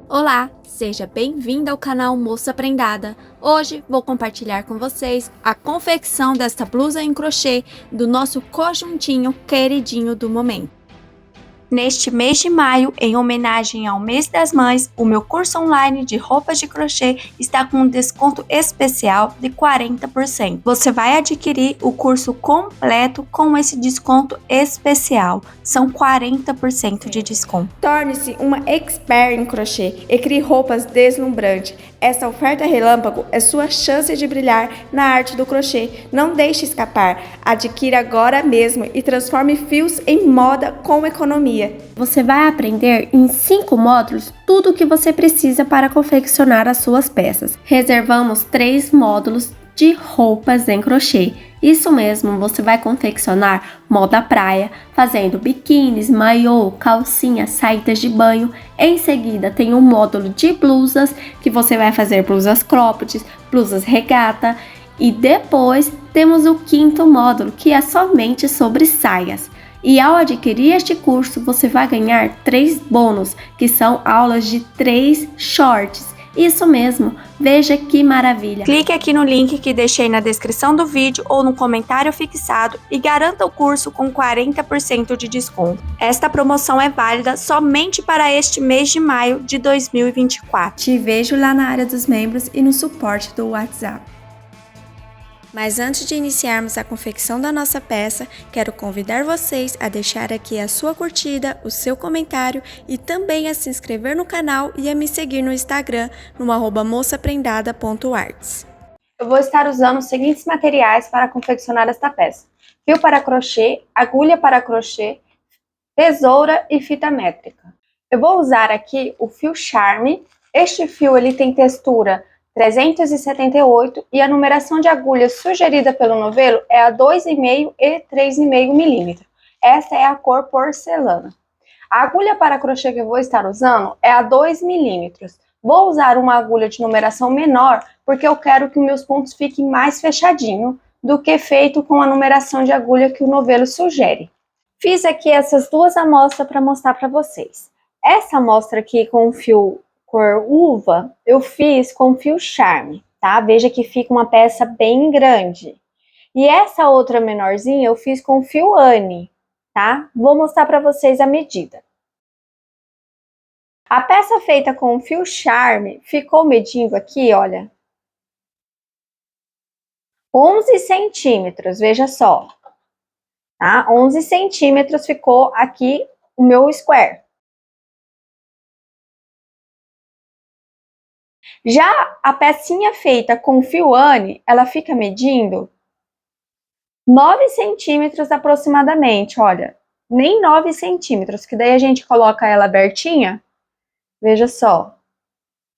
Olá, seja bem-vindo ao canal Moça Prendada. Hoje vou compartilhar com vocês a confecção desta blusa em crochê do nosso conjuntinho queridinho do momento. Neste mês de maio, em homenagem ao mês das mães, o meu curso online de roupas de crochê está com um desconto especial de 40%. Você vai adquirir o curso completo com esse desconto especial. São 40% de desconto. Torne-se uma expert em crochê e crie roupas deslumbrantes. Essa oferta relâmpago é sua chance de brilhar na arte do crochê. Não deixe escapar. Adquira agora mesmo e transforme fios em moda com economia. Você vai aprender em 5 módulos tudo o que você precisa para confeccionar as suas peças. Reservamos 3 módulos de roupas em crochê. Isso mesmo, você vai confeccionar moda praia, fazendo biquínis, maiô, calcinha, saídas de banho. Em seguida, tem um módulo de blusas, que você vai fazer blusas cropped, blusas regata. E depois, temos o 5º módulo, que é somente sobre saias. E ao adquirir este curso, você vai ganhar 3 bônus, que são aulas de 3 shorts. Isso mesmo, veja que maravilha! Clique aqui no link que deixei na descrição do vídeo ou no comentário fixado e garanta o curso com 40% de desconto. Esta promoção é válida somente para este mês de maio de 2024. Te vejo lá na área dos membros e no suporte do WhatsApp. Mas antes de iniciarmos a confecção da nossa peça, quero convidar vocês a deixar aqui a sua curtida, o seu comentário e também a se inscrever no canal e a me seguir no Instagram no @moçaprendada.arts. Eu vou estar usando os seguintes materiais para confeccionar esta peça: fio para crochê, agulha para crochê, tesoura e fita métrica. Eu vou usar aqui o fio Charme. Este fio ele tem textura 378 e a numeração de agulhas sugerida pelo novelo é a 2,5 e 3,5 milímetros. Essa é a cor porcelana. A agulha para crochê que eu vou estar usando é a 2 milímetros. Vou usar uma agulha de numeração menor porque eu quero que meus pontos fiquem mais fechadinhos do que feito com a numeração de agulha que o novelo sugere. Fiz aqui essas duas amostras para mostrar para vocês. Essa amostra aqui com o fio cor uva, eu fiz com fio Charme, tá? Veja que fica uma peça bem grande. E essa outra menorzinha eu fiz com fio Anne, tá? Vou mostrar para vocês a medida. A peça feita com fio Charme ficou medindo aqui, olha, 11 centímetros, veja só, tá? 11 centímetros ficou aqui o meu square. Já a pecinha feita com fio Anne, ela fica medindo 9 centímetros aproximadamente, olha, nem 9 centímetros, que daí a gente coloca ela abertinha, veja só,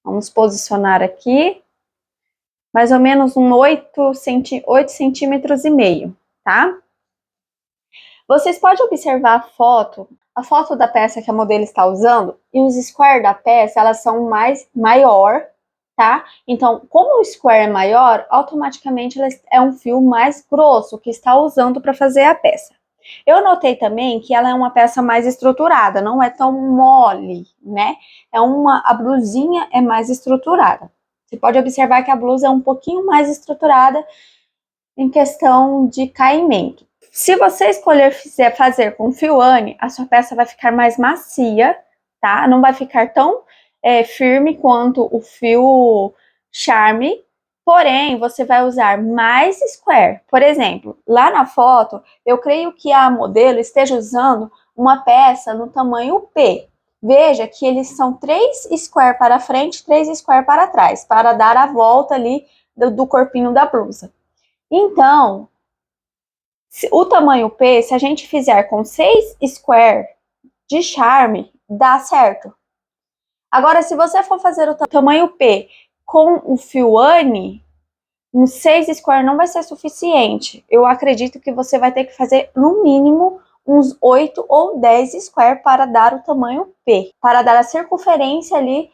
vamos posicionar aqui, mais ou menos 8 centímetros e meio, tá? Vocês podem observar a foto da peça que a modelo está usando, e os square da peça, elas são maior, tá? Então, como o square é maior, automaticamente ela é um fio mais grosso que está usando para fazer a peça. Eu notei também que ela é uma peça mais estruturada, não é tão mole, né? A blusinha é mais estruturada. Você pode observar que a blusa é um pouquinho mais estruturada em questão de caimento. Se você escolher fazer com fio Anne, a sua peça vai ficar mais macia, tá? Não vai ficar tão firme quanto o fio Charme, porém você vai usar mais square. Por exemplo, lá na foto, eu creio que a modelo esteja usando uma peça no tamanho P. Veja que eles são 3 square para frente, 3 square para trás, para dar a volta ali do corpinho da blusa. Então, o tamanho P, se a gente fizer com 6 square de Charme, dá certo. Agora, se você for fazer o tamanho P com o fio Anne, um 6 square não vai ser suficiente. Eu acredito que você vai ter que fazer, no mínimo, uns 8 ou 10 square para dar o tamanho P, para dar a circunferência ali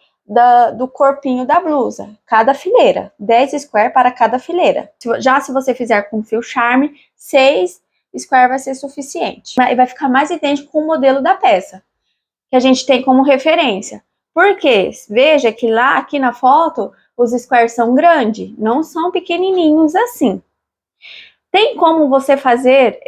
do corpinho da blusa, cada fileira, 10 square para cada fileira. Já se você fizer com fio Charme, 6 square vai ser suficiente. E vai ficar mais idêntico com o modelo da peça, que a gente tem como referência. Porque veja que lá, aqui na foto, os squares são grandes, não são pequenininhos assim. Tem como você fazer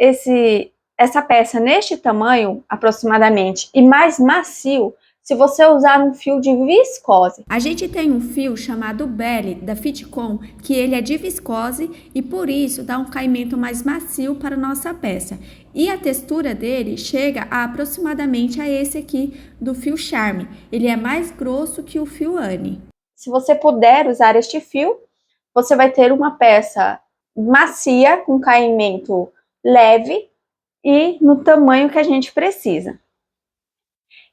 essa peça neste tamanho, aproximadamente, e mais macio, se você usar um fio de viscose. A gente tem um fio chamado Belly da Fitcom, que ele é de viscose e por isso dá um caimento mais macio para a nossa peça. E a textura dele chega a aproximadamente a esse aqui do fio Charme. Ele é mais grosso que o fio Anne. Se você puder usar este fio, você vai ter uma peça macia, com caimento leve e no tamanho que a gente precisa.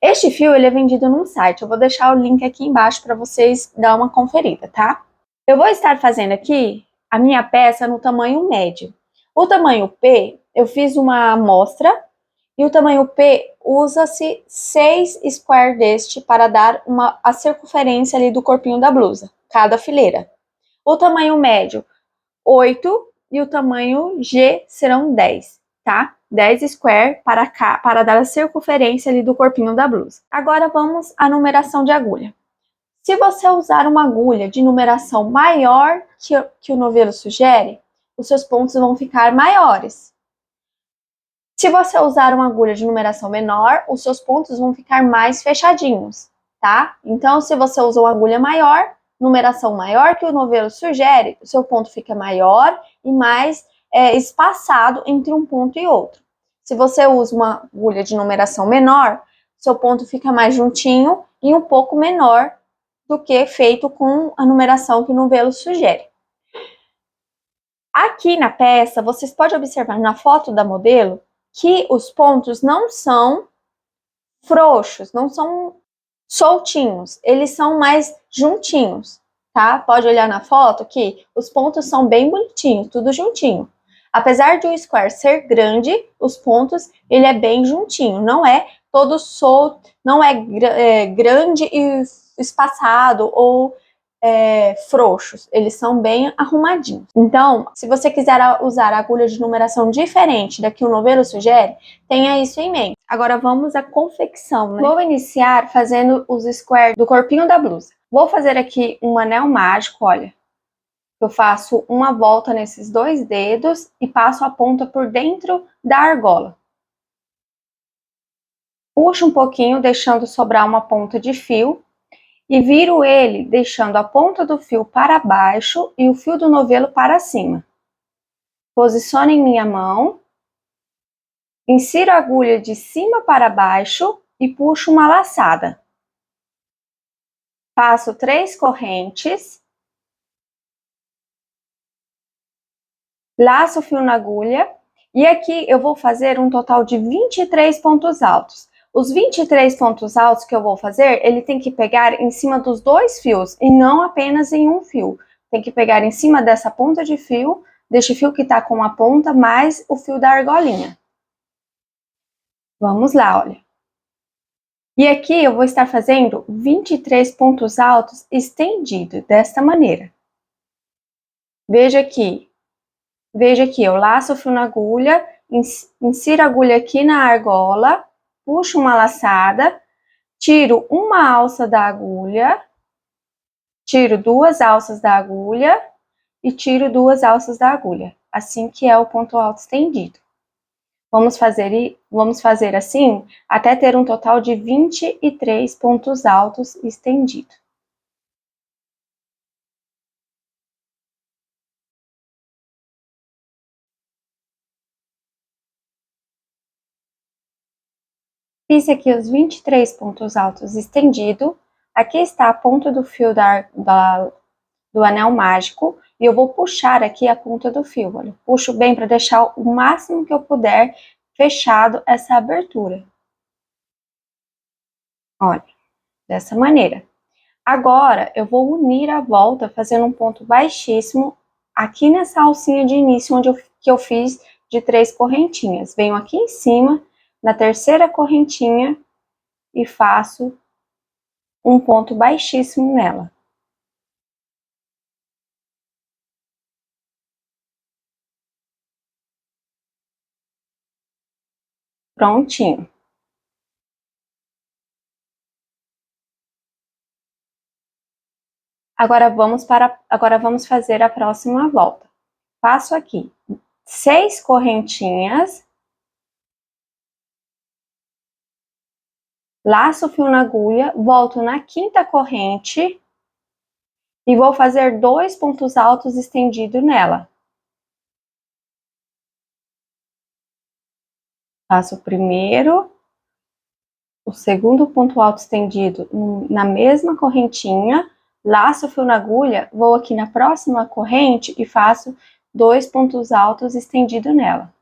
Este fio ele é vendido num site, eu vou deixar o link aqui embaixo para vocês dar uma conferida, tá? Eu vou estar fazendo aqui a minha peça no tamanho médio. O tamanho P, eu fiz uma amostra e o tamanho P usa-se 6 square deste para dar a circunferência ali do corpinho da blusa, cada fileira. O tamanho médio, 8 e o tamanho G serão 10, tá? 10 square para cá, para dar a circunferência ali do corpinho da blusa. Agora vamos à numeração de agulha. Se você usar uma agulha de numeração maior que o novelo sugere, os seus pontos vão ficar maiores. Se você usar uma agulha de numeração menor, os seus pontos vão ficar mais fechadinhos, tá? Então, se você usa uma agulha maior, numeração maior que o novelo sugere, o seu ponto fica maior e mais espaçado entre um ponto e outro. Se você usa uma agulha de numeração menor, seu ponto fica mais juntinho e um pouco menor do que feito com a numeração que o novelo sugere. Aqui na peça, vocês podem observar na foto da modelo que os pontos não são frouxos, não são soltinhos, eles são mais juntinhos, tá? Pode olhar na foto que os pontos são bem bonitinhos, tudo juntinho. Apesar de o square ser grande, os pontos, ele é bem juntinho, não é todo solto, não é grande e espaçado ou frouxos, eles são bem arrumadinhos. Então, se você quiser usar agulha de numeração diferente da que o novelo sugere, tenha isso em mente. Agora vamos à confecção, né? Vou iniciar fazendo os squares do corpinho da blusa. Vou fazer aqui um anel mágico, olha. Eu faço uma volta nesses 2 dedos e passo a ponta por dentro da argola. Puxo um pouquinho, deixando sobrar uma ponta de fio. E viro ele deixando a ponta do fio para baixo e o fio do novelo para cima. Posiciono em minha mão, insiro a agulha de cima para baixo e puxo uma laçada. Passo 3 correntes, laço o fio na agulha e aqui eu vou fazer um total de 23 pontos altos. Os 23 pontos altos que eu vou fazer, ele tem que pegar em cima dos 2 fios e não apenas em um fio. Tem que pegar em cima dessa ponta de fio, deste fio que está com a ponta, mais o fio da argolinha. Vamos lá, olha. E aqui eu vou estar fazendo 23 pontos altos estendidos, desta maneira. Veja aqui, eu laço o fio na agulha, insiro a agulha aqui na argola, puxo uma laçada, tiro uma alça da agulha, tiro 2 alças da agulha e tiro 2 alças da agulha, assim que é o ponto alto estendido. Vamos fazer assim até ter um total de 23 pontos altos estendidos. Fiz aqui os 23 pontos altos estendidos. Aqui está a ponta do fio do anel mágico. E eu vou puxar aqui a ponta do fio. Olha, puxo bem para deixar o máximo que eu puder fechado essa abertura. Olha, dessa maneira. Agora, eu vou unir a volta fazendo um ponto baixíssimo aqui nessa alcinha de início que eu fiz de 3 correntinhas. Venho aqui em cima, na terceira correntinha e faço um ponto baixíssimo nela. Prontinho. Agora vamos fazer a próxima volta. Faço aqui 6 correntinhas, laço o fio na agulha, volto na quinta corrente e vou fazer 2 pontos altos estendidos nela. Faço o primeiro, o segundo ponto alto estendido na mesma correntinha, laço o fio na agulha, vou aqui na próxima corrente e faço 2 pontos altos estendidos nela.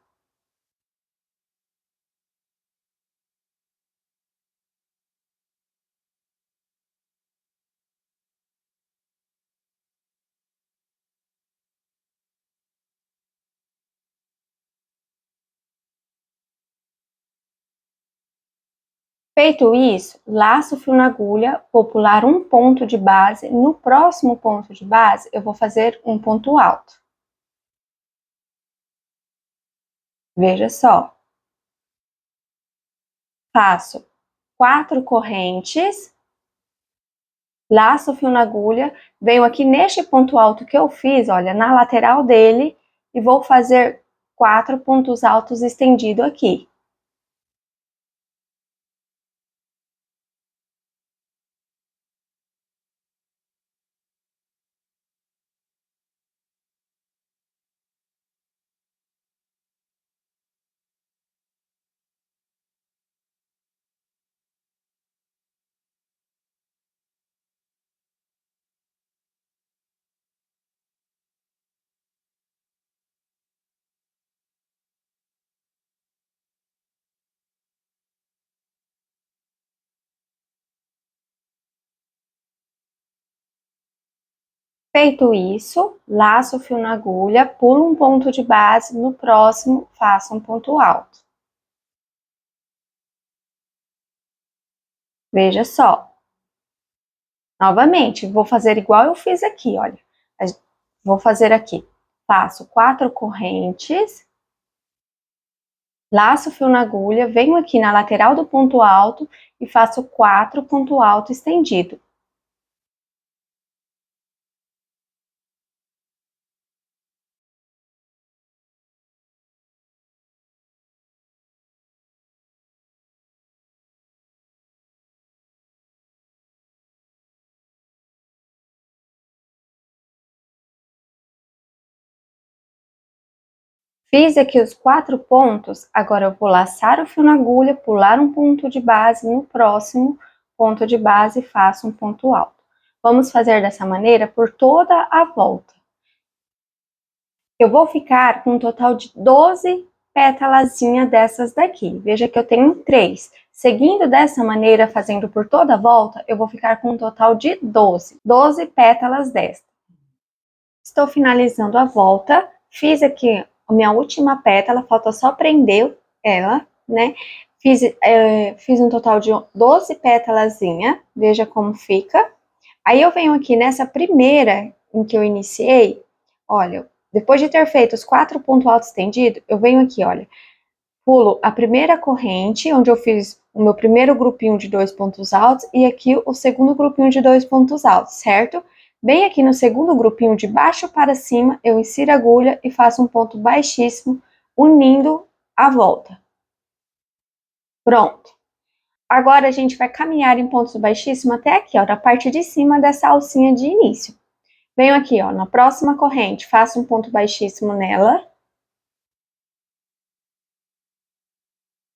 Feito isso, laço o fio na agulha, vou pular um ponto de base, no próximo ponto de base eu vou fazer um ponto alto. Veja só. Faço 4 correntes, laço o fio na agulha, venho aqui neste ponto alto que eu fiz, olha, na lateral dele, e vou fazer 4 pontos altos estendidos aqui. Feito isso, laço o fio na agulha, pulo um ponto de base, no próximo faço um ponto alto. Veja só. Novamente, vou fazer igual eu fiz aqui, olha. Vou fazer aqui. Faço 4 correntes, laço o fio na agulha, venho aqui na lateral do ponto alto e faço 4 ponto alto estendido. Fiz aqui os 4 pontos, agora eu vou laçar o fio na agulha, pular um ponto de base, no próximo ponto de base faço um ponto alto. Vamos fazer dessa maneira por toda a volta. Eu vou ficar com um total de 12 pétalazinhas dessas daqui. Veja que eu tenho 3. Seguindo dessa maneira, fazendo por toda a volta, eu vou ficar com um total de 12 pétalas desta. Estou finalizando a volta, fiz aqui a minha última pétala, falta só prender ela, né? Fiz um total de 12 pétalazinha, veja como fica. Aí eu venho aqui nessa primeira em que eu iniciei, olha, depois de ter feito os 4 pontos altos estendidos, eu venho aqui, olha, pulo a primeira corrente, onde eu fiz o meu primeiro grupinho de 2 pontos altos, e aqui o segundo grupinho de 2 pontos altos, certo? Bem aqui no segundo grupinho, de baixo para cima, eu insiro a agulha e faço um ponto baixíssimo, unindo a volta. Pronto. Agora a gente vai caminhar em pontos baixíssimos até aqui, ó, da parte de cima dessa alcinha de início. Venho aqui, ó, na próxima corrente, faço um ponto baixíssimo nela.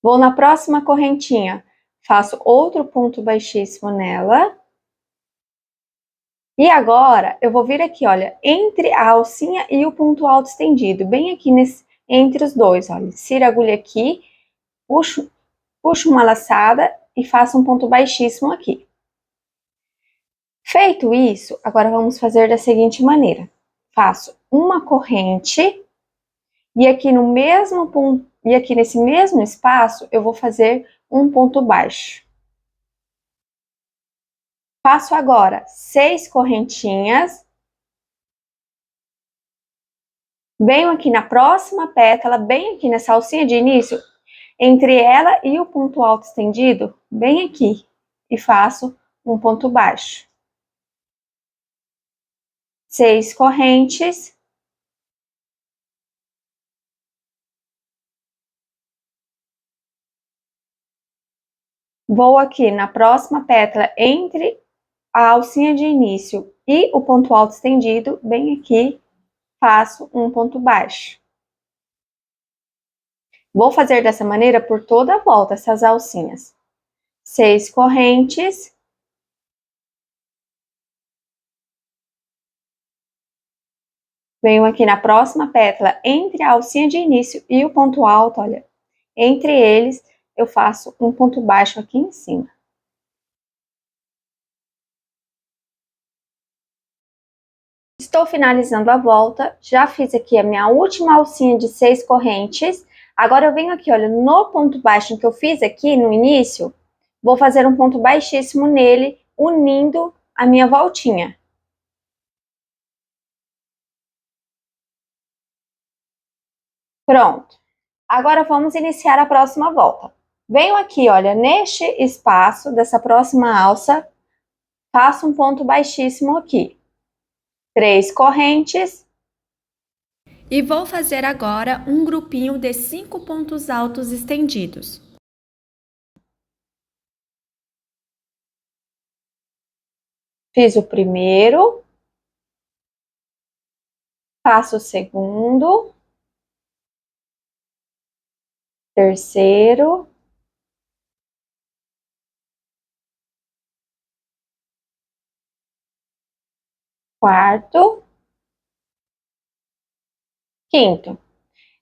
Vou na próxima correntinha, faço outro ponto baixíssimo nela. E agora, eu vou vir aqui, olha, entre a alcinha e o ponto alto estendido, bem aqui entre os dois, olha. Insiro a agulha aqui, puxo uma laçada e faço um ponto baixíssimo aqui. Feito isso, agora vamos fazer da seguinte maneira. Faço uma corrente e aqui no mesmo ponto, e aqui nesse mesmo espaço, eu vou fazer um ponto baixo. Faço agora 6 correntinhas. Venho aqui na próxima pétala, bem aqui nessa alcinha de início, entre ela e o ponto alto estendido, bem aqui, e faço um ponto baixo. 6 correntes. Vou aqui na próxima pétala entre a alcinha de início e o ponto alto estendido, bem aqui, faço um ponto baixo. Vou fazer dessa maneira por toda a volta essas alcinhas. 6 correntes. Venho aqui na próxima pétala entre a alcinha de início e o ponto alto, olha. Entre eles, eu faço um ponto baixo aqui em cima. Estou finalizando a volta, já fiz aqui a minha última alcinha de 6 correntes. Agora eu venho aqui, olha, no ponto baixo que eu fiz aqui no início, vou fazer um ponto baixíssimo nele, unindo a minha voltinha. Pronto. Agora vamos iniciar a próxima volta. Venho aqui, olha, neste espaço dessa próxima alça, faço um ponto baixíssimo aqui. 3 correntes. E vou fazer agora um grupinho de 5 pontos altos estendidos. Fiz o primeiro. Faço o segundo. Terceiro. Quarto. Quinto.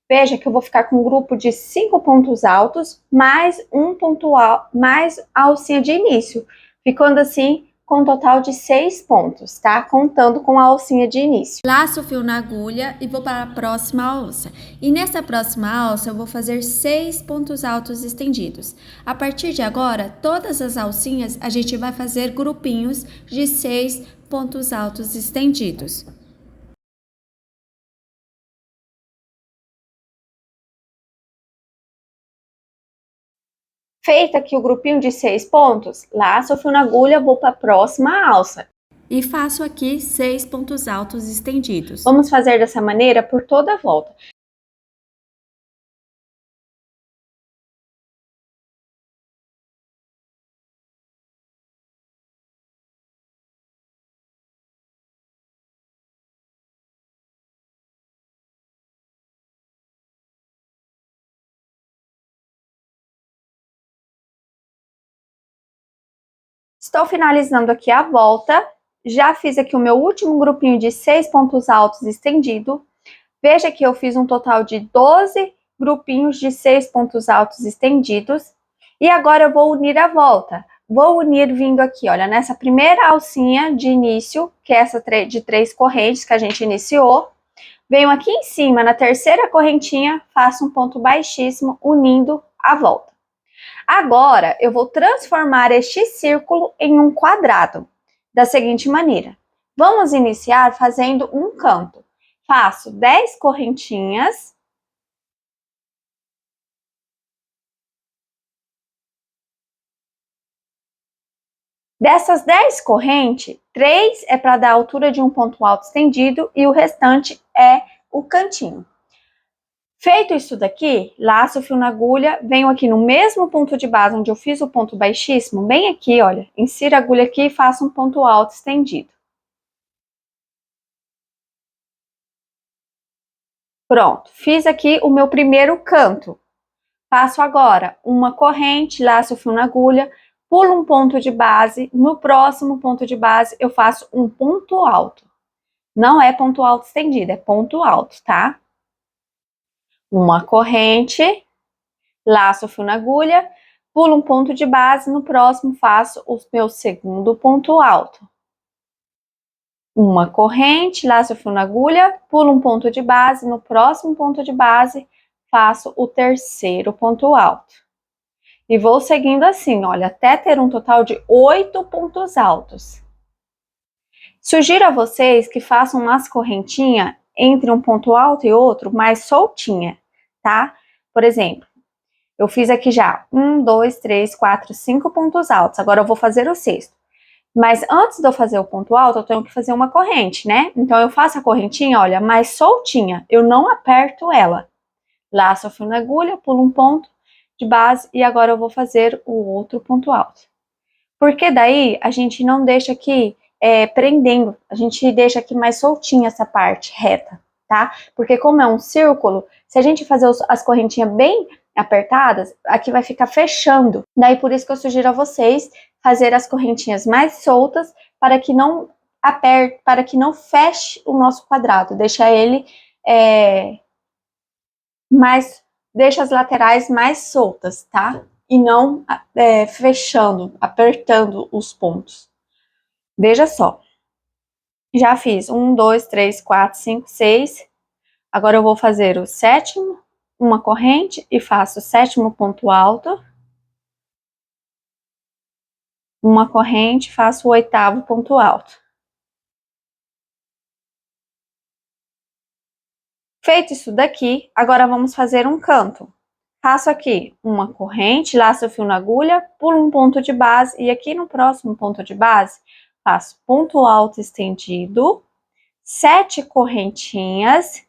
Veja que eu vou ficar com um grupo de 5 pontos altos, mais um ponto alto, mais a alcinha de início, ficando assim com um total de 6 pontos, tá? Contando com a alcinha de início. Laço o fio na agulha e vou para a próxima alça. E nessa próxima alça eu vou fazer 6 pontos altos estendidos. A partir de agora, todas as alcinhas a gente vai fazer grupinhos de 6 pontos altos estendidos. Feito aqui o grupinho de 6 pontos, laço o fio na agulha, vou para a próxima alça. E faço aqui 6 pontos altos estendidos. Vamos fazer dessa maneira por toda a volta. Estou finalizando aqui a volta, já fiz aqui o meu último grupinho de 6 pontos altos estendido. Veja que eu fiz um total de 12 grupinhos de 6 pontos altos estendidos. E agora eu vou unir a volta. Vou unir vindo aqui, olha, nessa primeira alcinha de início, que é essa de 3 correntes que a gente iniciou. Venho aqui em cima, na terceira correntinha, faço um ponto baixíssimo, unindo a volta. Agora, eu vou transformar este círculo em um quadrado, da seguinte maneira. Vamos iniciar fazendo um canto. Faço 10 correntinhas. Dessas 10 correntes, 3 é para dar a altura de um ponto alto estendido e o restante é o cantinho. Feito isso daqui, laço o fio na agulha, venho aqui no mesmo ponto de base onde eu fiz o ponto baixíssimo, bem aqui, olha, insiro a agulha aqui e faço um ponto alto estendido. Pronto, fiz aqui o meu primeiro canto. Faço agora uma corrente, laço o fio na agulha, pulo um ponto de base, no próximo ponto de base eu faço um ponto alto. Não é ponto alto estendido, é ponto alto, tá? Uma corrente, laço o fio na agulha, pulo um ponto de base, no próximo faço o meu segundo ponto alto. Uma corrente, laço o fio na agulha, pulo um ponto de base, no próximo ponto de base faço o terceiro ponto alto. E vou seguindo assim, olha, até ter um total de 8 pontos altos. Sugiro a vocês que façam umas correntinhas entre um ponto alto e outro mais soltinha, tá? Por exemplo, eu fiz aqui já 1, 2, 3, 4, 5 pontos altos. Agora eu vou fazer o sexto. Mas antes de eu fazer o ponto alto, eu tenho que fazer uma corrente, né? Então, eu faço a correntinha, olha, mais soltinha. Eu não aperto ela. Laço o fio na agulha, pulo um ponto de base e agora eu vou fazer o outro ponto alto. Porque daí a gente não deixa aqui prendendo, a gente deixa aqui mais soltinha essa parte reta, tá? Porque como é um círculo, se a gente fazer as correntinhas bem apertadas, aqui vai ficar fechando. Daí por isso que eu sugiro a vocês fazer as correntinhas mais soltas para que não aperte, para que não feche o nosso quadrado, deixa ele deixa as laterais mais soltas, tá? E não fechando, apertando os pontos. Veja só. Já fiz 1, 2, 3, 4, 5, 6. Agora eu vou fazer o sétimo, uma corrente e faço o sétimo ponto alto. Uma corrente, faço o oitavo ponto alto. Feito isso daqui, agora vamos fazer um canto. Faço aqui uma corrente, laço o fio na agulha, pulo um ponto de base e aqui no próximo ponto de base, faço ponto alto estendido, 7 correntinhas,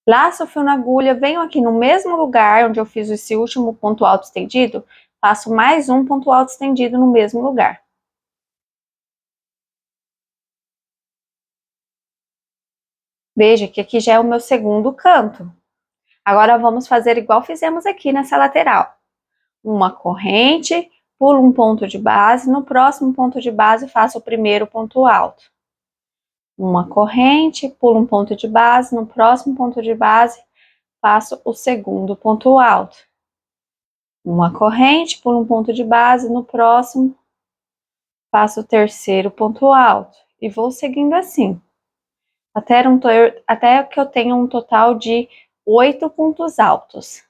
laço o fio na agulha, venho aqui no mesmo lugar onde eu fiz esse último ponto alto estendido, faço mais um ponto alto estendido no mesmo lugar. Veja que aqui já é o meu segundo canto. Agora vamos fazer igual fizemos aqui nessa lateral. Uma corrente, pulo um ponto de base, no próximo ponto de base faço o primeiro ponto alto. Uma corrente, pulo um ponto de base, no próximo ponto de base faço o segundo ponto alto. Uma corrente, pulo um ponto de base, no próximo faço o terceiro ponto alto. E vou seguindo assim, até que eu tenha um total de 8 pontos altos.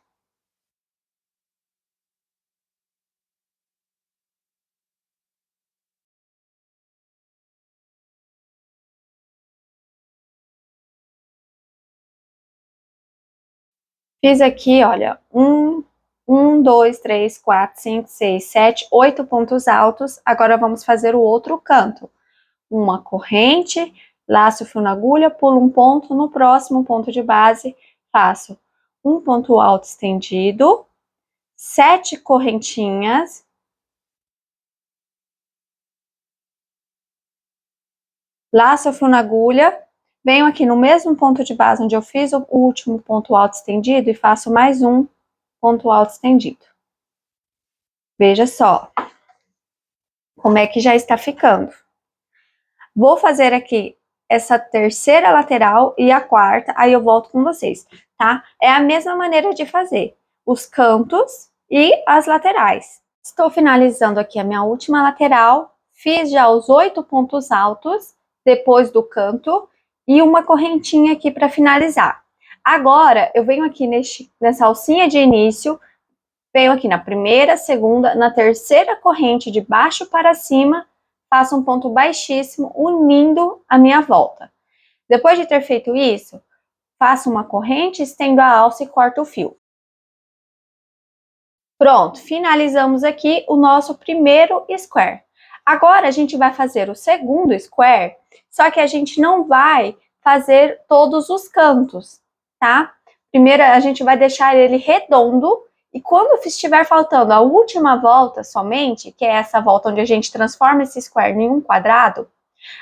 Fiz aqui, olha, 1, 2, 3, 4, 5, 6, 7, 8 pontos altos. Agora vamos fazer o outro canto. Uma corrente, laço o fio na agulha, pulo um ponto, no próximo ponto de base, faço um ponto alto estendido, 7 correntinhas, laço o fio na agulha, venho aqui no mesmo ponto de base onde eu fiz o último ponto alto estendido e faço mais um ponto alto estendido. Veja só como é que já está ficando. Vou fazer aqui essa terceira lateral e a quarta, aí eu volto com vocês, tá? É a mesma maneira de fazer os cantos e as laterais. Estou finalizando aqui a minha última lateral, fiz já os 8 pontos altos depois do canto e uma correntinha aqui para finalizar. Agora, eu venho aqui nessa alcinha de início, venho aqui na primeira, segunda, na terceira corrente de baixo para cima, faço um ponto baixíssimo, unindo a minha volta. Depois de ter feito isso, faço uma corrente, estendo a alça e corto o fio. Pronto, finalizamos aqui o nosso primeiro square. Agora, a gente vai fazer o segundo square, só que a gente não vai fazer todos os cantos, tá? Primeiro, a gente vai deixar ele redondo, e quando estiver faltando a última volta somente, que é essa volta onde a gente transforma esse square em um quadrado,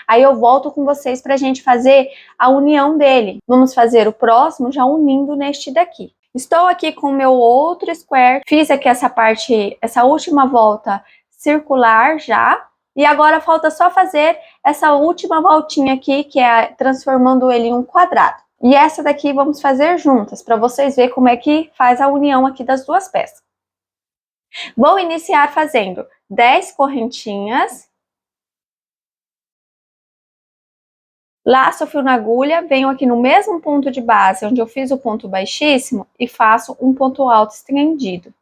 aí eu volto com vocês para a gente fazer a união dele. Vamos fazer o próximo já unindo neste daqui. Estou aqui com o meu outro square, fiz aqui essa parte, essa última volta circular já, e agora falta só fazer essa última voltinha aqui, que é transformando ele em um quadrado. E essa daqui vamos fazer juntas, para vocês verem como é que faz a união aqui das duas peças. Vou iniciar fazendo 10 correntinhas, laço o fio na agulha, venho aqui no mesmo ponto de base, onde eu fiz o ponto baixíssimo, e faço um ponto alto estendido.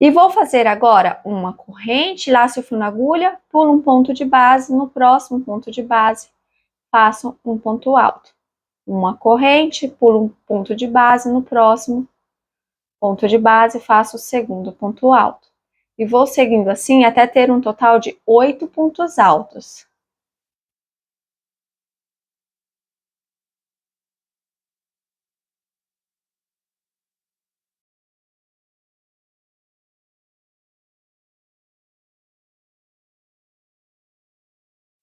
E vou fazer agora uma corrente, laço o fio na agulha, pulo um ponto de base, no próximo ponto de base, faço um ponto alto. Uma corrente, pulo um ponto de base, no próximo, ponto de base, faço o segundo ponto alto. E vou seguindo assim até ter um total de 8 pontos altos.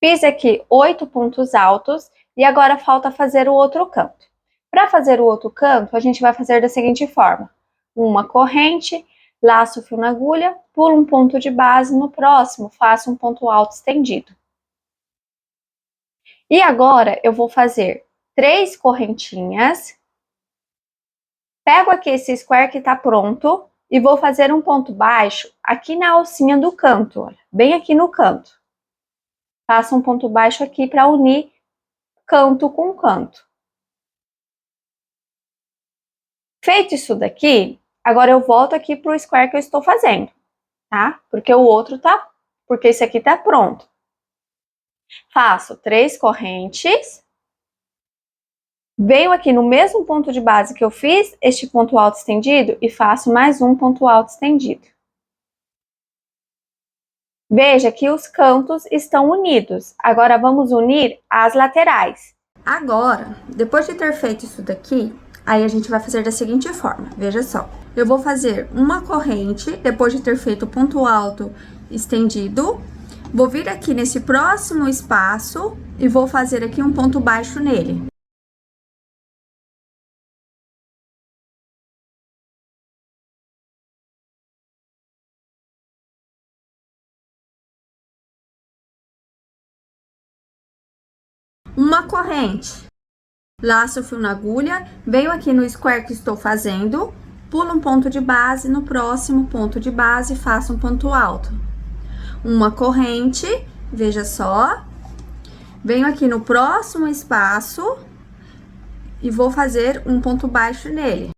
Fiz aqui 8 pontos altos e agora falta fazer o outro canto. Para fazer o outro canto, a gente vai fazer da seguinte forma: uma corrente, laço o fio na agulha, pulo um ponto de base, no próximo faço um ponto alto estendido. E agora eu vou fazer 3 correntinhas, pego aqui esse square que está pronto e vou fazer um ponto baixo aqui na alcinha do canto, olha, bem aqui no canto. Faço um ponto baixo aqui para unir canto com canto. Feito isso daqui, agora eu volto aqui para o square que eu estou fazendo, tá? Porque esse aqui tá pronto. Faço 3 correntes, venho aqui no mesmo ponto de base que eu fiz este ponto alto estendido e faço mais um ponto alto estendido. Veja que os cantos estão unidos. Agora vamos unir as laterais. Agora, depois de ter feito isso daqui, aí a gente vai fazer da seguinte forma, veja só. Eu vou fazer uma corrente, depois de ter feito o ponto alto estendido, vou vir aqui nesse próximo espaço e vou fazer aqui um ponto baixo nele. Uma corrente. Laço o fio na agulha, venho aqui no square que estou fazendo, pulo um ponto de base, no próximo ponto de base faço um ponto alto. Uma corrente, veja só, venho aqui no próximo espaço e vou fazer um ponto baixo nele.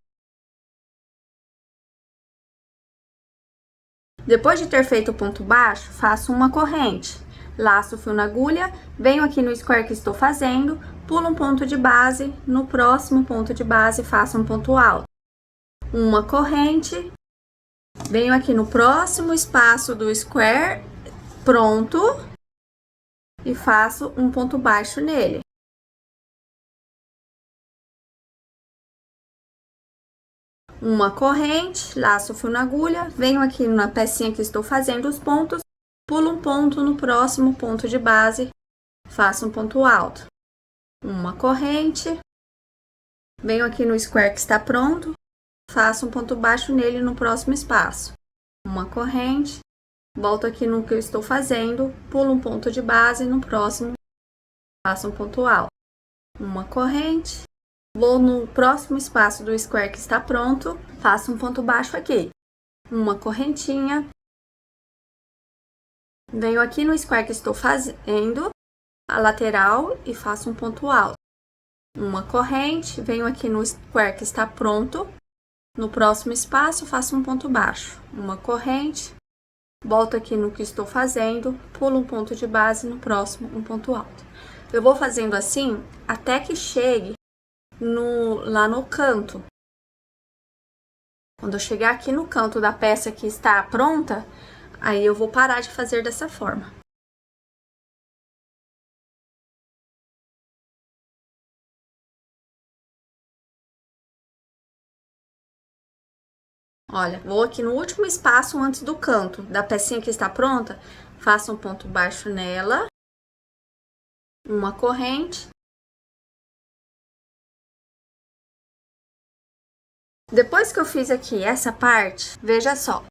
Depois de ter feito o ponto baixo, faço uma corrente. Laço o fio na agulha, venho aqui no square que estou fazendo, pulo um ponto de base, no próximo ponto de base faço um ponto alto. Uma corrente, venho aqui no próximo espaço do square, pronto, e faço um ponto baixo nele. Uma corrente, laço o fio na agulha, venho aqui na pecinha que estou fazendo os pontos, pulo um ponto no próximo ponto de base, faço um ponto alto. Uma corrente, venho aqui no square que está pronto, faço um ponto baixo nele no próximo espaço. Uma corrente, volto aqui no que eu estou fazendo, pulo um ponto de base, no próximo faço um ponto alto. Uma corrente, vou no próximo espaço do square que está pronto, faço um ponto baixo aqui. Uma correntinha, venho aqui no square que estou fazendo, a lateral e faço um ponto alto. Uma corrente, venho aqui no square que está pronto, no próximo espaço faço um ponto baixo. Uma corrente, volto aqui no que estou fazendo, pulo um ponto de base, no próximo um ponto alto. Eu vou fazendo assim até que chegue lá no canto. Quando eu chegar aqui no canto da peça que está pronta, aí eu vou parar de fazer dessa forma. Olha, vou aqui no último espaço antes do canto da pecinha que está pronta, faço um ponto baixo nela, uma corrente. Depois que eu fiz aqui essa parte, veja só.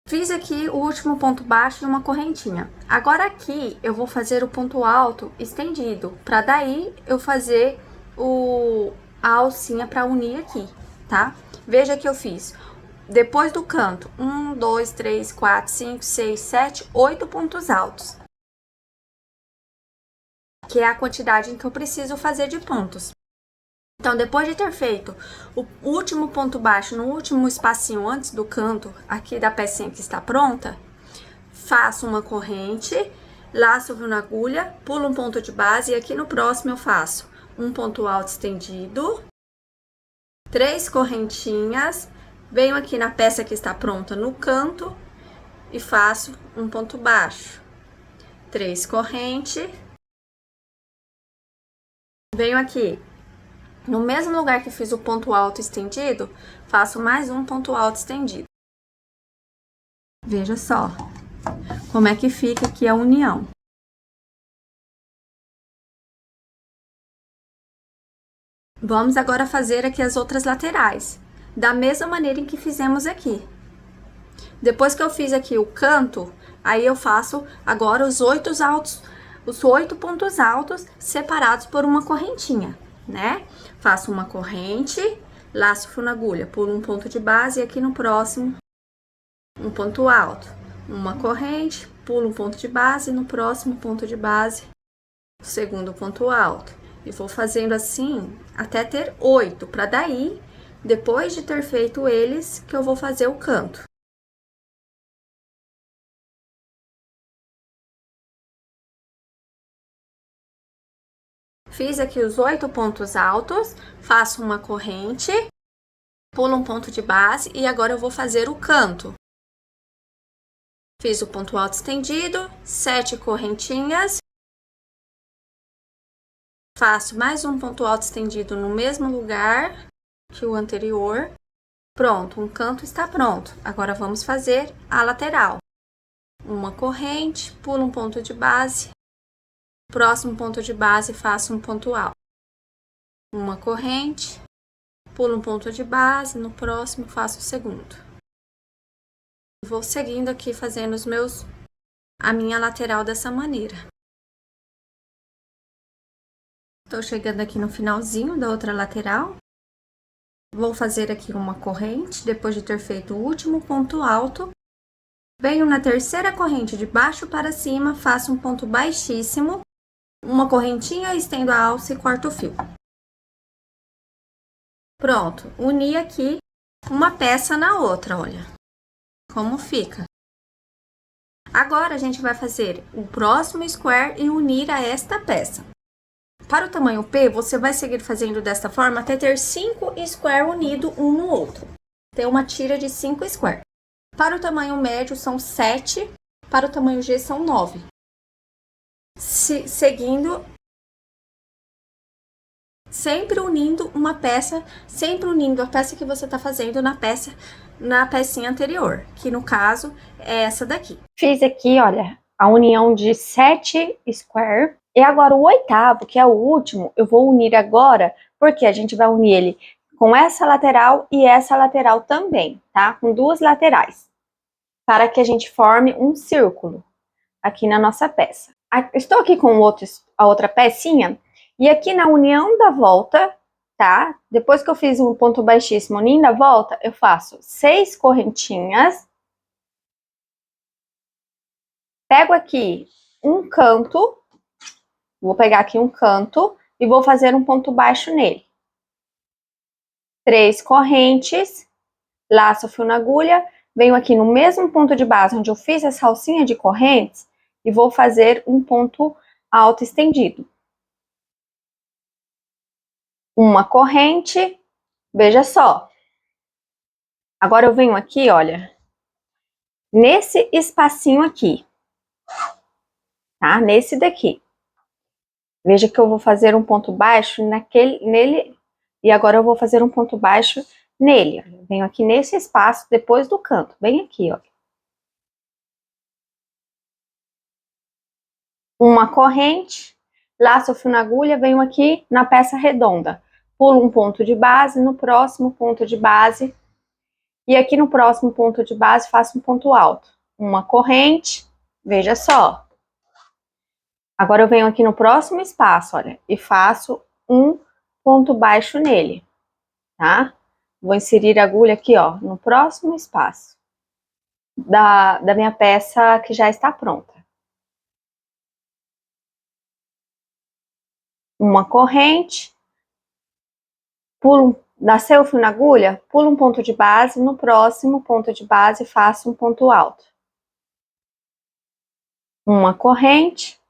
Fiz aqui o último ponto baixo e uma correntinha. Agora aqui eu vou fazer o ponto alto estendido, para daí eu fazer a alcinha para unir aqui, tá? Veja que eu fiz, depois do canto, 1, 2, 3, 4, 5, 6, 7, 8 pontos altos. Que é a quantidade em que eu preciso fazer de pontos. Então, depois de ter feito o último ponto baixo no último espacinho antes do canto, aqui da pecinha que está pronta, faço uma corrente, laço o fio na agulha, pulo um ponto de base e aqui no próximo eu faço um ponto alto estendido, 3 correntinhas, Venho aqui na peça que está pronta no canto e faço um ponto baixo. 3 correntes. Venho aqui no mesmo lugar que fiz o ponto alto estendido, faço mais um ponto alto estendido. Veja só como é que fica aqui a união. Vamos agora fazer aqui as outras laterais, da mesma maneira em que fizemos aqui. Depois que eu fiz aqui o canto, aí eu faço agora os 8 pontos altos separados por uma correntinha, né? Faço uma corrente, laço fio na agulha, pulo um ponto de base e aqui no próximo um ponto alto. Uma corrente, pulo um ponto de base, no próximo ponto de base, o segundo ponto alto. E vou fazendo assim até ter 8, para daí, depois de ter feito eles, que eu vou fazer o canto. Fiz aqui os 8 pontos altos, faço uma corrente, pulo um ponto de base e agora eu vou fazer o canto. Fiz o ponto alto estendido, 7 correntinhas. Faço mais um ponto alto estendido no mesmo lugar que o anterior. Pronto, um canto está pronto. Agora vamos fazer a lateral. Uma corrente, pulo um ponto de base. Próximo ponto de base, faço um ponto alto. Uma corrente, pulo um ponto de base, no próximo faço o segundo. Vou seguindo aqui fazendo a minha lateral dessa maneira. Tô chegando aqui no finalzinho da outra lateral. Vou fazer aqui uma corrente, depois de ter feito o último ponto alto. Venho na terceira corrente de baixo para cima, faço um ponto baixíssimo, uma correntinha, estendo a alça e corto o fio. Pronto, uni aqui uma peça na outra, olha como fica. Agora, a gente vai fazer o próximo square e unir a esta peça. Para o tamanho P, você vai seguir fazendo desta forma até ter 5 square unidos um no outro. Tem uma tira de 5 square. Para o tamanho médio, são 7. Para o tamanho G, são 9. Seguindo, sempre unindo uma peça, sempre unindo a peça que você está fazendo na pecinha anterior, que no caso é essa daqui. Fiz aqui, olha, a união de 7 square. E agora o oitavo, que é o último, eu vou unir agora, porque a gente vai unir ele com essa lateral e essa lateral também, tá? Com duas laterais, para que a gente forme um círculo aqui na nossa peça. Estou aqui com a outra pecinha, e aqui na união da volta, tá? Depois que eu fiz um ponto baixíssimo unindo a volta, eu faço 6 correntinhas. Pego aqui um canto, vou pegar aqui um canto e vou fazer um ponto baixo nele. 3 correntes, laço o fio na agulha, venho aqui no mesmo ponto de base onde eu fiz essa alcinha de correntes e vou fazer um ponto alto estendido. Uma corrente, veja só. Agora eu venho aqui, olha, nesse espacinho aqui, tá? Nesse daqui. Veja que eu vou fazer um ponto baixo nele, e agora eu vou fazer um ponto baixo nele. Venho aqui nesse espaço, depois do canto, bem aqui, ó. Uma corrente, laço o fio na agulha, venho aqui na peça redonda. Pulo um ponto de base, no próximo ponto de base, e aqui no próximo ponto de base faço um ponto alto. Uma corrente, veja só. Agora eu venho aqui no próximo espaço, olha, e faço um ponto baixo nele, tá? Vou inserir a agulha aqui, ó, no próximo espaço da minha peça que já está pronta. Uma corrente, nasceu o fio na agulha, pulo um ponto de base, no próximo ponto de base faço um ponto alto. Uma corrente,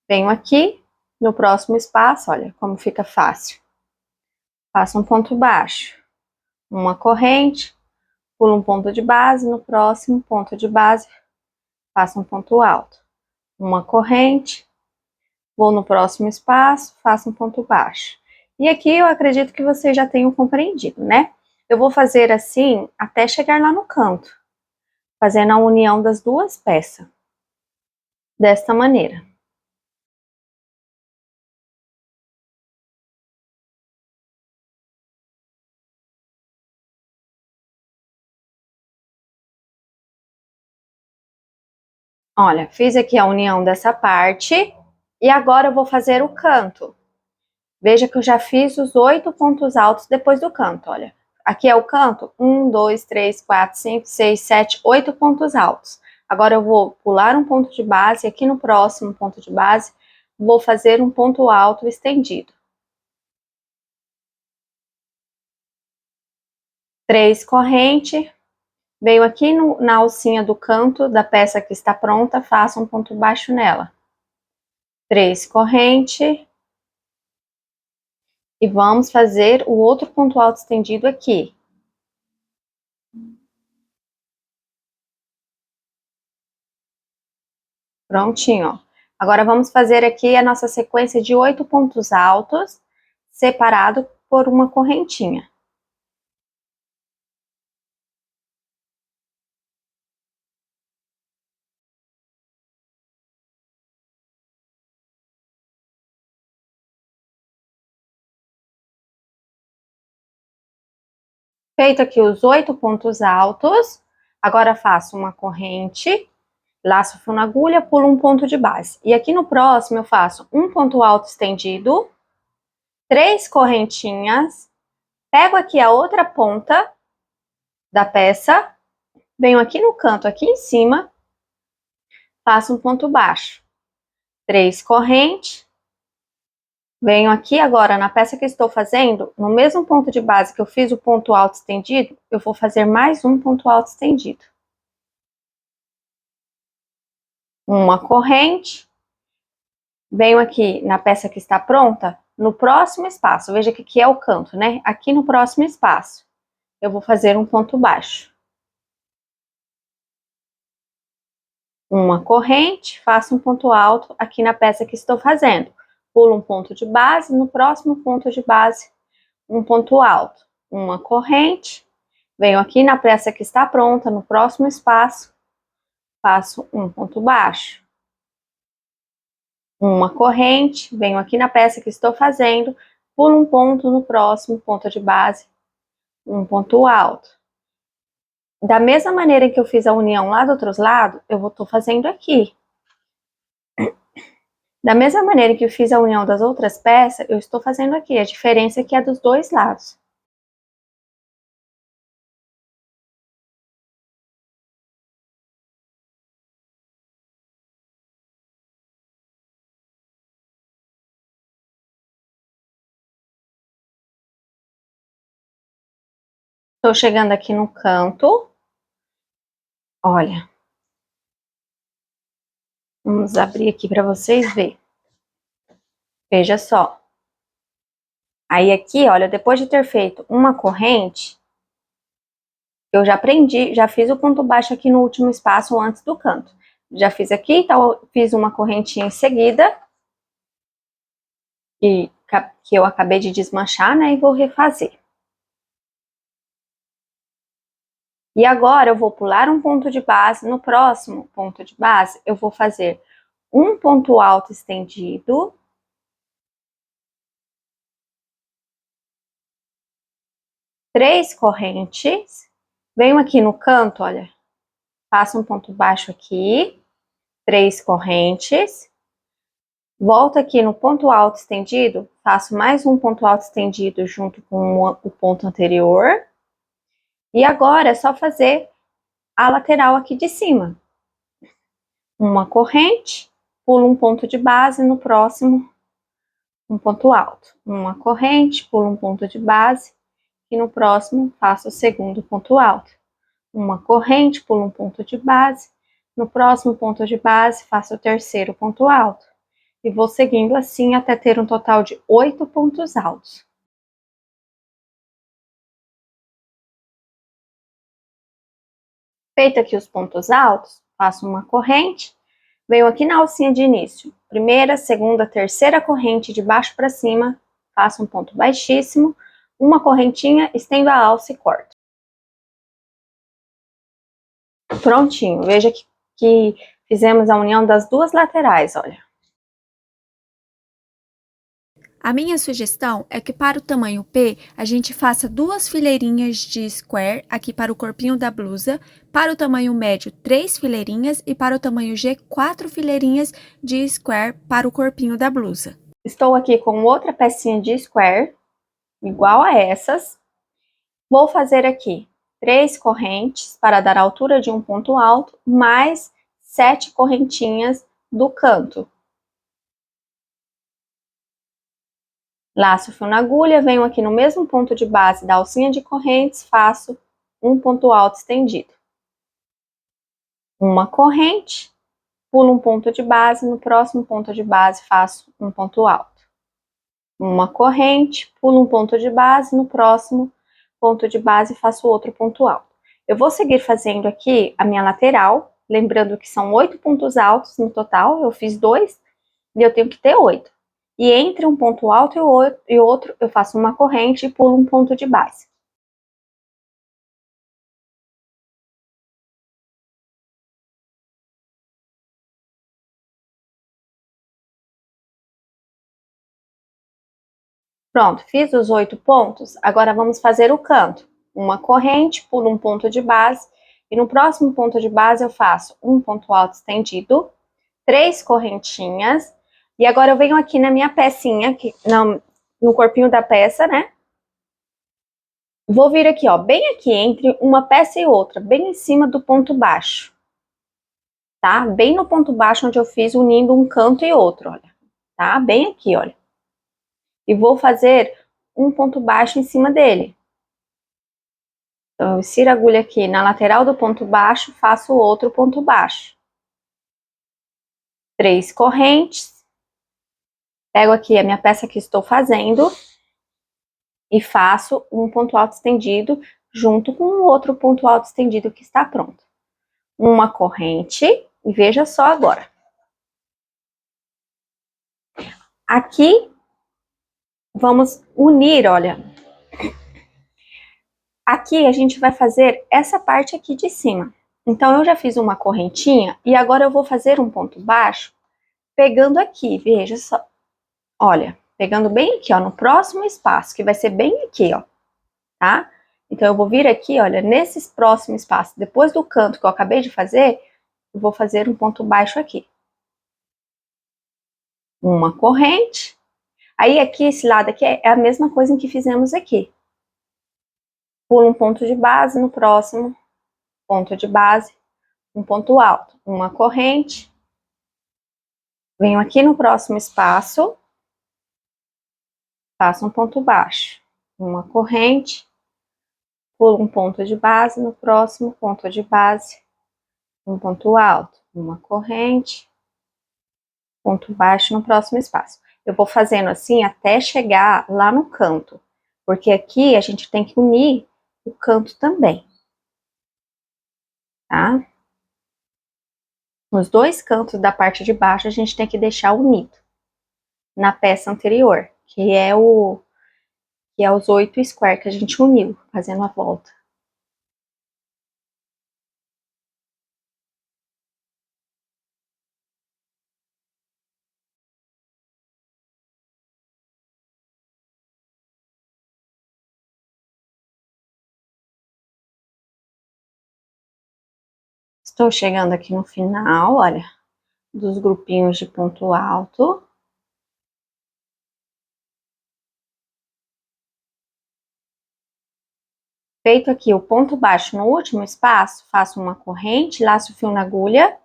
venho aqui no próximo espaço, olha como fica fácil. Faço um ponto baixo, uma corrente, pulo um ponto de base, no próximo ponto de base, faço um ponto alto. Uma corrente, vou no próximo espaço, faço um ponto baixo. E aqui eu acredito que vocês já tenham compreendido, né? Eu vou fazer assim até chegar lá no canto, fazendo a união das duas peças, desta maneira. Olha, fiz aqui a união dessa parte e agora eu vou fazer o canto. Veja que eu já fiz os 8 pontos altos depois do canto, olha. Aqui é o canto, 1, 2, 3, 4, 5, 6, 7, 8 pontos altos. Agora eu vou pular um ponto de base, aqui no próximo ponto de base, vou fazer um ponto alto estendido. 3 corrente, venho aqui na alcinha do canto da peça que está pronta, faço um ponto baixo nela. 3 corrente. E vamos fazer o outro ponto alto estendido aqui. Prontinho, ó. Agora vamos fazer aqui a nossa sequência de 8 pontos altos, separado por uma correntinha. Feito aqui os 8 pontos altos, agora faço uma corrente, laço o fio na agulha, pulo um ponto de base. E aqui no próximo eu faço um ponto alto estendido, 3 correntinhas, pego aqui a outra ponta da peça, venho aqui no canto, aqui em cima, faço um ponto baixo. 3 correntes, venho aqui agora na peça que estou fazendo, no mesmo ponto de base que eu fiz o ponto alto estendido, eu vou fazer mais um ponto alto estendido. Uma corrente, venho aqui na peça que está pronta, no próximo espaço, veja que aqui é o canto, né? Aqui no próximo espaço, eu vou fazer um ponto baixo. Uma corrente, faço um ponto alto aqui na peça que estou fazendo. Pulo um ponto de base, no próximo ponto de base, um ponto alto. Uma corrente, venho aqui na peça que está pronta, no próximo espaço, faço um ponto baixo. Uma corrente, venho aqui na peça que estou fazendo, pulo um ponto no próximo ponto de base, um ponto alto. Da mesma maneira que eu fiz a união lá do outro lado, eu estou fazendo aqui. Da mesma maneira que eu fiz a união das outras peças, eu estou fazendo aqui. A diferença é que é dos dois lados. Estou chegando aqui no canto. Olha. Vamos abrir aqui para vocês verem. Veja só. Aí aqui, olha, depois de ter feito uma corrente, eu já prendi, já fiz o ponto baixo aqui no último espaço antes do canto. Já fiz aqui, então fiz uma correntinha em seguida, que eu acabei de desmanchar, né, e vou refazer. E agora eu vou pular um ponto de base, no próximo ponto de base eu vou fazer um ponto alto estendido, 3 correntes, venho aqui no canto, olha, faço um ponto baixo aqui, 3 correntes, volto aqui no ponto alto estendido, faço mais um ponto alto estendido junto com o ponto anterior, e agora é só fazer a lateral aqui de cima. Uma corrente, pulo um ponto de base, no próximo um ponto alto. Uma corrente, pulo um ponto de base, e no próximo faço o segundo ponto alto. Uma corrente, pulo um ponto de base, no próximo ponto de base faço o terceiro ponto alto. E vou seguindo assim até ter um total de 8 pontos altos. Feito aqui os pontos altos, faço uma corrente, venho aqui na alcinha de início, primeira, segunda, terceira corrente de baixo para cima, faço um ponto baixíssimo, uma correntinha, estendo a alça e corto. Prontinho, veja que fizemos a união das duas laterais, olha. A minha sugestão é que para o tamanho P, a gente faça 2 fileirinhas de square aqui para o corpinho da blusa, para o tamanho médio 3 fileirinhas e para o tamanho G 4 fileirinhas de square para o corpinho da blusa. Estou aqui com outra pecinha de square, igual a essas. Vou fazer aqui 3 correntes para dar a altura de um ponto alto, mais 7 correntinhas do canto. Laço o fio na agulha, venho aqui no mesmo ponto de base da alcinha de correntes, faço um ponto alto estendido. Uma corrente, pulo um ponto de base, no próximo ponto de base faço um ponto alto. Uma corrente, pulo um ponto de base, no próximo ponto de base faço outro ponto alto. Eu vou seguir fazendo aqui a minha lateral, lembrando que são 8 pontos altos no total, eu fiz 2 e eu tenho que ter 8. E entre um ponto alto e outro, eu faço uma corrente e pulo um ponto de base. Pronto, fiz os 8 pontos, agora vamos fazer o canto. Uma corrente, pulo um ponto de base, e no próximo ponto de base eu faço um ponto alto estendido, 3 correntinhas, e agora eu venho aqui na minha pecinha, no corpinho da peça, né? Vou vir aqui, ó, bem aqui, entre uma peça e outra, bem em cima do ponto baixo. Tá? Bem no ponto baixo onde eu fiz unindo um canto e outro, olha. Tá? Bem aqui, olha. E vou fazer um ponto baixo em cima dele. Então, eu insiro a agulha aqui na lateral do ponto baixo, faço outro ponto baixo. 3 correntes. Pego aqui a minha peça que estou fazendo e faço um ponto alto estendido junto com o outro ponto alto estendido que está pronto. Uma corrente, e veja só agora. Aqui, vamos unir, olha. Aqui a gente vai fazer essa parte aqui de cima. Então, eu já fiz uma correntinha e agora eu vou fazer um ponto baixo pegando aqui, veja só. Olha, pegando bem aqui, ó, no próximo espaço, que vai ser bem aqui, ó, tá? Então, eu vou vir aqui, olha, nesses próximos espaços, depois do canto que eu acabei de fazer, eu vou fazer um ponto baixo aqui. Uma corrente. Aí, aqui, esse lado aqui é a mesma coisa que fizemos aqui. Pulo um ponto de base, no próximo ponto de base, um ponto alto. Uma corrente. Venho aqui no próximo espaço, faço um ponto baixo. Uma corrente. Pulo um ponto de base, no próximo ponto de base, um ponto alto. Uma corrente. Ponto baixo no próximo espaço. Eu vou fazendo assim até chegar lá no canto, porque aqui a gente tem que unir o canto também, tá? Nos dois cantos da parte de baixo a gente tem que deixar unido na peça anterior, que é os 8 square que a gente uniu, fazendo a volta. Estou chegando aqui no final, olha, dos grupinhos de ponto alto. Feito aqui o ponto baixo no último espaço, faço uma corrente, laço o fio na agulha,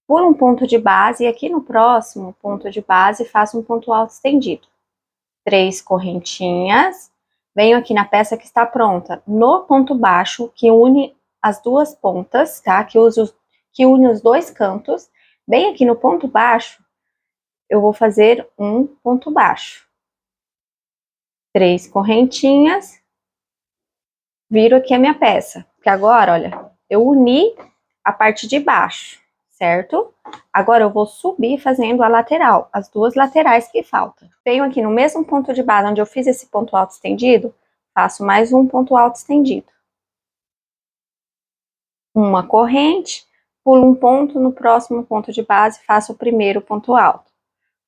pulo um ponto de base e aqui no próximo ponto de base faço um ponto alto estendido. 3 correntinhas, venho aqui na peça que está pronta, no ponto baixo, que une as duas pontas, tá? Que une os dois cantos, bem aqui no ponto baixo, eu vou fazer um ponto baixo. 3 correntinhas, viro aqui a minha peça, que agora, olha, eu uni a parte de baixo, certo? Agora eu vou subir fazendo a lateral, as duas laterais que faltam. Venho aqui no mesmo ponto de base onde eu fiz esse ponto alto estendido, faço mais um ponto alto estendido. Uma corrente, pulo um ponto, no próximo ponto de base faço o primeiro ponto alto.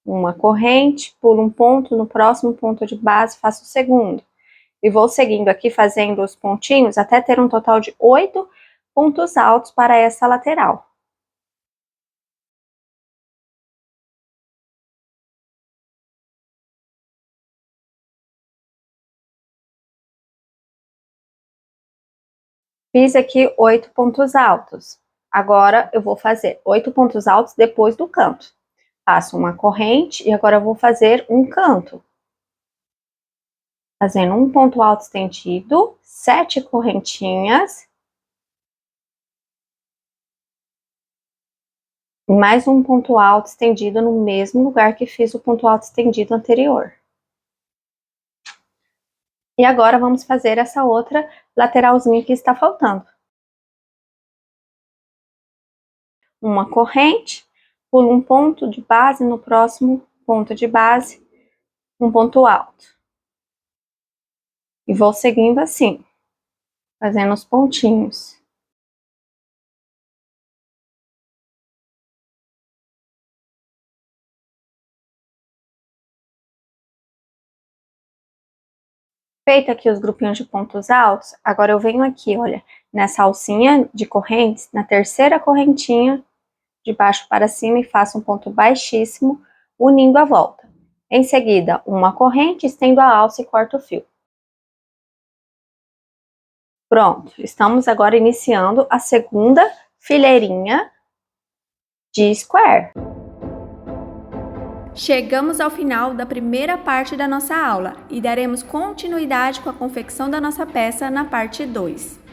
Uma corrente, pulo um ponto, no próximo ponto de base faço o segundo. E vou seguindo aqui fazendo os pontinhos até ter um total de 8 pontos altos para essa lateral. Fiz aqui 8 pontos altos. Agora eu vou fazer 8 pontos altos depois do canto. Faço uma corrente e agora eu vou fazer um canto. Fazendo um ponto alto estendido, 7 correntinhas. E mais um ponto alto estendido no mesmo lugar que fiz o ponto alto estendido anterior. E agora vamos fazer essa outra lateralzinha que está faltando. Uma corrente, pulo um ponto de base, no próximo ponto de base, um ponto alto. E vou seguindo assim, fazendo os pontinhos. Feito aqui os grupinhos de pontos altos, agora eu venho aqui, olha, nessa alcinha de correntes, na terceira correntinha, de baixo para cima e faço um ponto baixíssimo, unindo a volta. Em seguida, uma corrente, estendo a alça e corto o fio. Pronto, estamos agora iniciando a segunda fileirinha de square. Chegamos ao final da primeira parte da nossa aula e daremos continuidade com a confecção da nossa peça na parte 2.